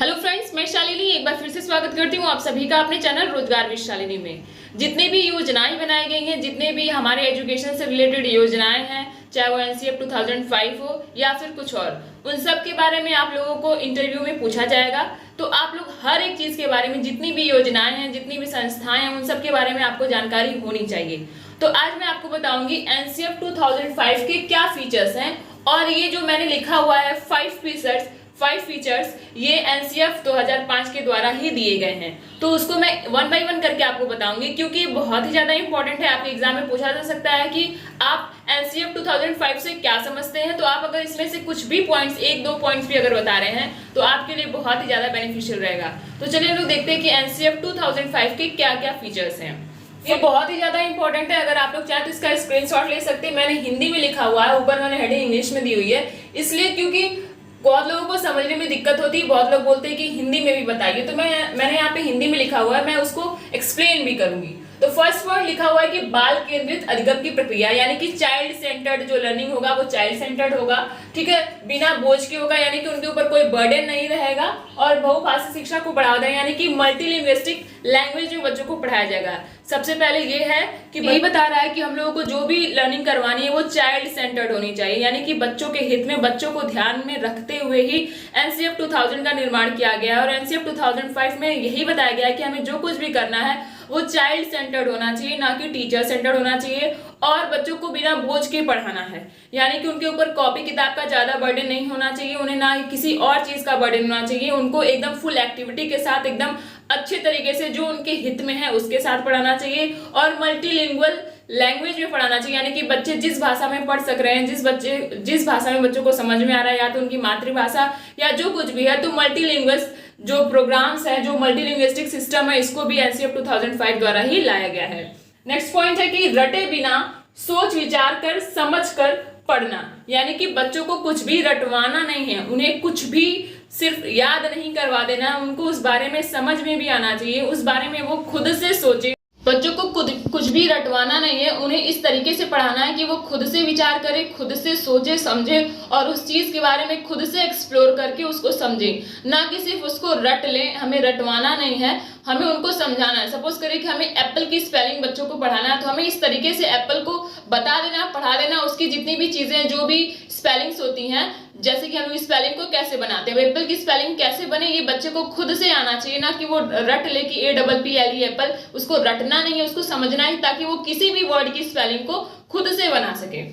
Hello friends, मैं शालिनी एक बार फिर से स्वागत करती हूँ आप सभी का अपने चैनल रोजगार विद शालिनी में। जितने भी योजनाएं बनाई गई हैं, जितने भी हमारे एजुकेशन से रिलेटेड योजनाएं हैं, चाहे वो एनसीएफ 2005 हो या फिर कुछ और, उन सब के बारे में आप लोगों को इंटरव्यू में पूछा जाएगा। तो आप लोग हर एक चीज के बारे में, जितनी भी योजनाएं हैं, जितनी भी संस्थाएं हैं, उन सब के बारे में आपको जानकारी होनी चाहिए। तो आज मैं आपको बताऊंगी एनसीएफ 2005 के क्या फीचर्स हैं, और ये जो मैंने लिखा हुआ है 5 फीचर्स ये एनसीएफ 2005 के द्वारा ही दिए गए हैं। तो उसको मैं वन बाय वन करके आपको बताऊंगी, क्योंकि बहुत ही ज्यादा इंपॉर्टेंट है। आपके एग्जाम में पूछा जा सकता है कि आप एनसीएफ 2005 से क्या समझते हैं। तो आप अगर इसमें से कुछ भी पॉइंट्स, एक दो पॉइंट्स भी अगर बता रहे हैं तो आपके लिए बहुत ही ज्यादा बेनिफिशियल रहेगा। तो चलिए हम लोग देखते हैं कि एनसीएफ 2005 के क्या क्या फीचर्स हैं। ये बहुत ही ज्यादा इंपॉर्टेंट है। अगर आप लोग चाहे तो इसका स्क्रीनशॉट ले सकते हैं। मैंने हिंदी में लिखा हुआ है, ऊपर मैंने हेडिंग इंग्लिश में दी हुई है, इसलिए क्योंकि बहुत लोगों को समझने में दिक्कत होती है। बहुत लोग बोलते हैं कि हिंदी में भी बताइए, तो मैंने यहाँ पे हिंदी में लिखा हुआ है, मैं उसको एक्सप्लेन भी करूंगी। तो फर्स्ट पॉइंट लिखा हुआ है कि बाल केंद्रित अधिगम की प्रक्रिया, यानी कि चाइल्ड सेंटर्ड जो लर्निंग होगा वो चाइल्ड सेंटर्ड होगा, ठीक है, बिना बोझ के होगा, यानी कि उनके ऊपर कोई बर्डन नहीं रहेगा। और बहुभाषी शिक्षा को बढ़ावा दें, यानी कि मल्टीलिंग्विस्टिक लैंग्वेज में बच्चों को पढ़ाया जाएगा। सबसे पहले ये है कि यही बता रहा है कि हम लोगों को जो भी लर्निंग करवानी है वो चाइल्ड सेंटर्ड होनी चाहिए, यानी कि बच्चों के हित में, बच्चों को ध्यान में रखते हुए ही एनसीएफ 2000 का निर्माण किया गया है। और एनसीएफ 2005 में यही बताया गया है कि हमें जो कुछ भी करना है वो चाइल्ड सेंटर्ड होना चाहिए, ना कि टीचर सेंटर्ड होना चाहिए। और बच्चों को बिना बोझ के पढ़ाना है, यानी कि उनके ऊपर कॉपी किताब का ज्यादा बर्डन नहीं होना चाहिए, उन्हें ना ही किसी और चीज का बर्डन होना चाहिए। उनको एकदम फुल एक्टिविटी के साथ, एकदम अच्छे तरीके से, जो उनके हित में है उसके साथ पढ़ाना चाहिए। और मल्टीलिंगुअल लैंग्वेज में पढ़ाना चाहिए, यानी कि बच्चे जिस भाषा में पढ़ सक रहे हैं, जिस भाषा में बच्चों को समझ में आ रहा है, या तो उनकी मातृभाषा या जो कुछ भी है, तो मल्टीलिंग्वल जो प्रोग्राम्स है, जो मल्टीलिंग्विस्टिक सिस्टम है, इसको भी एनसीएफ 2005 द्वारा ही लाया गया है। नेक्स्ट पॉइंट है कि रटे बिना सोच विचार कर समझ कर पढ़ना, यानी कि बच्चों को कुछ भी रटवाना नहीं है, उन्हें कुछ भी सिर्फ याद नहीं करवा देना, उनको उस बारे में समझ में भी आना चाहिए, उस बारे में वो खुद से सोचे। बच्चों को कुछ भी रटवाना नहीं है, उन्हें इस तरीके से पढ़ाना है कि वो खुद से विचार करे, खुद से सोचे समझे, और उस चीज के बारे में खुद से एक्सप्लोर करके उसको समझे, ना कि सिर्फ उसको रट ले। हमें रटवाना नहीं है, हमें उनको समझाना है। सपोज करें कि हमें एप्पल की स्पेलिंग बच्चों को पढ़ाना है, तो हमें इस तरीके से एप्पल को बता देना, पढ़ा देना, उसकी जितनी भी चीजें, जो भी स्पेलिंग्स होती हैं, जैसे कि हम लोग स्पेलिंग को कैसे बनाते हैं, एप्पल की स्पेलिंग कैसे बने, ये बच्चे को खुद से आना चाहिए, ना कि वो रट ले कि APPLE एप्पल। उसको रटना नहीं है, उसको समझना है, ताकि वो किसी भी वर्ड की स्पेलिंग को खुद से बना सके।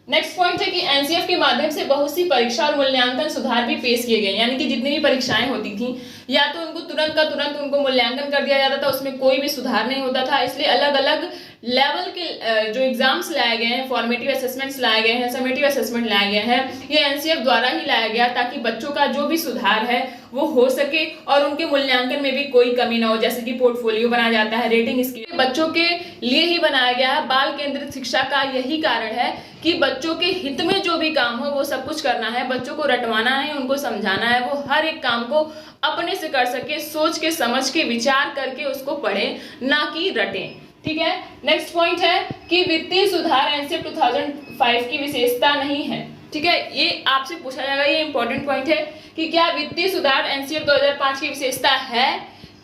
नेक्स्ट पॉइंट है कि एनसीएफ के माध्यम से बहुत सी परीक्षा और मूल्यांकन सुधार भी पेश किए गए, यानी कि जितनी भी परीक्षाएं होती थी, या तो उनको तुरंत का तुरंत उनको मूल्यांकन कर दिया जाता था, उसमें कोई भी सुधार नहीं होता था। इसलिए अलग अलग लेवल के जो एग्जाम्स लाए गए हैं, फॉर्मेटिव असेसमेंट्स लाए गए हैं, समेटिव असेसमेंट लाए गए हैं, ये एनसीएफ द्वारा ही लाया गया, ताकि बच्चों का जो भी सुधार है वो हो सके और उनके मूल्यांकन में भी कोई कमी ना हो। जैसे कि पोर्टफोलियो बनाया जाता है, रेटिंग स्कीम बच्चों के लिए ही बनाया गया है। बाल केंद्रित शिक्षा का यही कारण है कि बच्चों के हित में जो भी काम हो वो सब कुछ करना है, बच्चों को रटवाना है, उनको समझाना है, वो हर एक काम को अपने से कर सके, सोच के, समझ के, विचार करके उसको पढ़े, ना कि रटें, ठीक है। नेक्स्ट पॉइंट है कि वित्तीय सुधार एनसीएफ 2005 की विशेषता नहीं है, ठीक है। ये आपसे पूछा जाएगा, ये इंपॉर्टेंट पॉइंट है कि क्या वित्तीय सुधार एनसीएफ 2005 की विशेषता है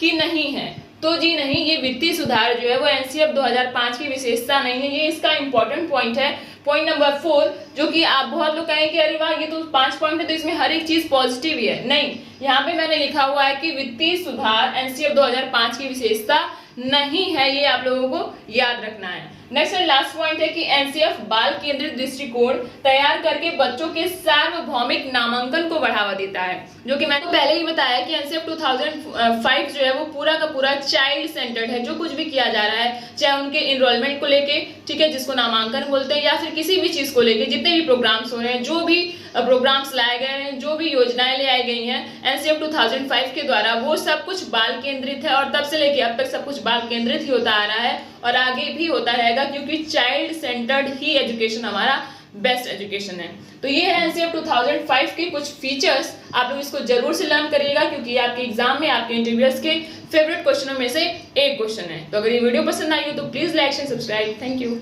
कि नहीं है। तो जी नहीं, ये वित्तीय सुधार जो है वो एनसीएफ 2005 की विशेषता नहीं है, ये इसका इंपॉर्टेंट पॉइंट है। पॉइंट नंबर 4, जो कि आप बहुत लोग कहेंगे अरे वाह ये तो 5 पॉइंट है, तो इसमें हर एक चीज पॉजिटिव ही है। नहीं, यहाँ पे मैंने लिखा हुआ है कि वित्तीय सुधार एनसीएफ 2005 की विशेषता नहीं है, ये आप लोगों को याद रखना है। नेक्स्ट एंड लास्ट पॉइंट है कि एनसीएफ बाल केंद्रित दृष्टिकोण तैयार करके बच्चों के सार्वभौमिक नामांकन को बढ़ावा देता है, जो कि मैंने पहले ही बताया कि एनसीएफ 2005 जो है वो पूरा का पूरा चाइल्ड सेंटर्ड है। जो कुछ भी किया जा रहा है, चाहे उनके इनरोलमेंट को लेके, ठीक है, जिसको नामांकन बोलते हैं, या फिर किसी भी चीज को लेके, जितने भी प्रोग्राम्स हो रहे हैं, जो भी प्रोग्राम्स लाए गए हैं, जो भी योजनाएं ले आई गई हैं एनसीएफ 2005 के द्वारा, वो सब कुछ बाल केंद्रित है। और तब से लेके अब तक सब कुछ बाल केंद्रित ही होता आ रहा है और आगे भी होता रहेगा, क्योंकि चाइल्ड सेंटर्ड ही एजुकेशन हमारा बेस्ट एजुकेशन है। तो ये है एनसीएफ 2005 के कुछ फीचर्स। आप लोग इसको जरूर से लर्न करिएगा, क्योंकि आपके एग्जाम में, आपके इंटरव्यूअर्स के फेवरेट क्वेश्चनों में से एक क्वेश्चन है। तो अगर ये वीडियो पसंद आई हो तो please like and subscribe. Thank you.